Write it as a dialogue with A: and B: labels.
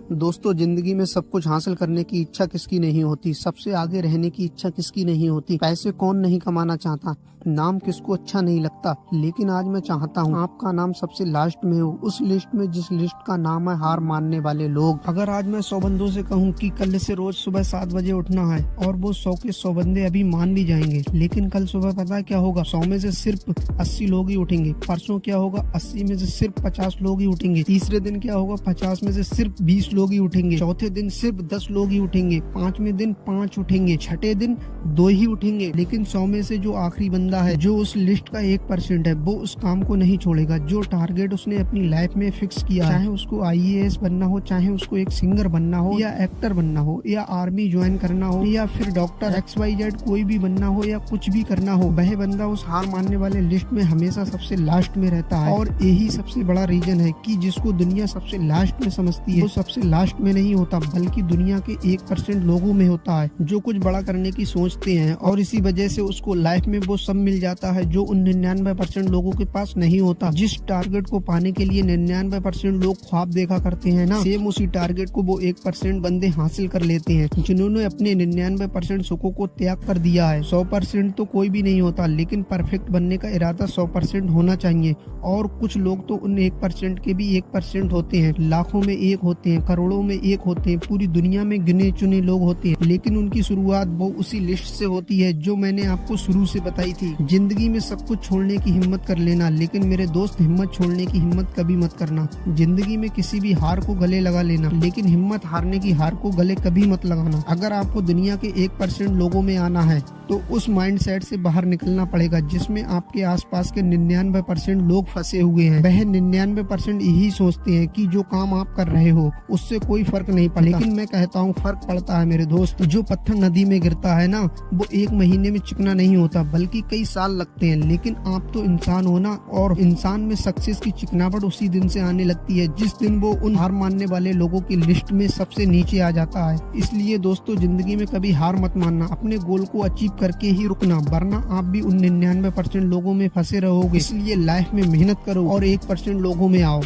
A: दोस्तों, जिंदगी में सब कुछ हासिल करने की इच्छा किसकी नहीं होती। सबसे आगे रहने की इच्छा किसकी नहीं होती। पैसे कौन नहीं कमाना चाहता, नाम किसको अच्छा नहीं लगता। लेकिन आज मैं चाहता हूँ आपका नाम सबसे लास्ट में हो, उस लिस्ट में जिस लिस्ट का नाम है हार मानने वाले लोग। अगर आज मैं 100 बंदों से कहूँ कि कल से रोज सुबह 7 बजे उठना है और वो 100 के 100 बंदे अभी मान भी जाएंगे, लेकिन कल सुबह पता है क्या होगा? 100 में से सिर्फ 80 लोग ही उठेंगे। परसों क्या होगा? 80 में से सिर्फ 50 लोग ही उठेंगे। तीसरे दिन क्या होगा? 50 में से सिर्फ 20 लोग ही उठेंगे। चौथे दिन सिर्फ 10 लोग ही उठेंगे। पांचवें दिन 5 उठेंगे। छठे दिन 2 ही उठेंगे। लेकिन 100 में से जो आखिरी बंदा है, जो उस लिस्ट का 1% है, वो उस काम को नहीं छोड़ेगा। जो टारगेट उसने अपनी लाइफ में फिक्स किया, चाहे उसको IAS बनना हो, चाहे उसको एक सिंगर बनना हो, या एक्टर बनना हो, या आर्मी ज्वाइन करना हो, या फिर डॉक्टर XYZ कोई भी बनना हो, या कुछ भी करना हो, वह बंदा उस हार मानने वाले लिस्ट में हमेशा सबसे लास्ट में रहता है। और यही सबसे बड़ा रीजन है कि जिसको दुनिया सबसे लास्ट में समझती है, वो सबसे लास्ट में नहीं होता, बल्कि दुनिया के 1% लोगों में होता है, जो कुछ बड़ा करने की सोचते हैं। और इसी वजह से उसको लाइफ में वो सब मिल जाता है जो उन 99% लोगों के पास नहीं होता। जिस टारगेट को पाने के लिए 99% लोग ख्वाब देखा करते हैं ना, सेम उसी टारगेट को वो 1% बंदे हासिल कर लेते हैं, जिन्होंने अपने 99% सुखों को त्याग कर दिया है। 100% तो कोई भी नहीं होता, लेकिन परफेक्ट बनने का इरादा 100% होना चाहिए। और कुछ लोग तो उन 1% के भी 1% होते हैं, लाखों में एक होते हैं, करोड़ों में एक होते हैं, पूरी दुनिया में गिने चुने लोग होते हैं। लेकिन उनकी शुरुआत वो उसी लिस्ट से होती है जो मैंने आपको शुरू से बताई थी। जिंदगी में सब कुछ छोड़ने की हिम्मत कर लेना, लेकिन मेरे दोस्त हिम्मत छोड़ने की हिम्मत कभी मत करना। जिंदगी में किसी भी हार को गले लगा लेना, लेकिन हिम्मत हारने की हार को गले कभी मत लगाना। अगर आपको दुनिया के 1% लोगों में आना है तो उस माइंडसेट से बाहर निकलना पड़ेगा जिसमें आपके आसपास के 99% लोग फंसे हुए हैं। वह 99% यही सोचते हैं कि जो काम आप कर रहे हो उससे कोई फर्क नहीं पड़ता। लेकिन मैं कहता हूँ फर्क पड़ता है मेरे दोस्त। जो पत्थर नदी में गिरता है ना, वो 1 महीने में चिकना नहीं होता, बल्कि कई साल लगते हैं। लेकिन आप तो इंसान हो ना, और इंसान में सक्सेस की चिकनाहट उसी दिन से आने लगती है जिस दिन वो उन हार मानने वाले लोगों की लिस्ट में सबसे नीचे आ जाता है। इसलिए दोस्तों, जिंदगी में कभी हार मत मानना, अपने गोल को अचीव करके ही रुकना, वरना आप भी उन 99% लोगों में फंसे रहोगे। इसलिए लाइफ में मेहनत करो और 1% लोगों में आओ।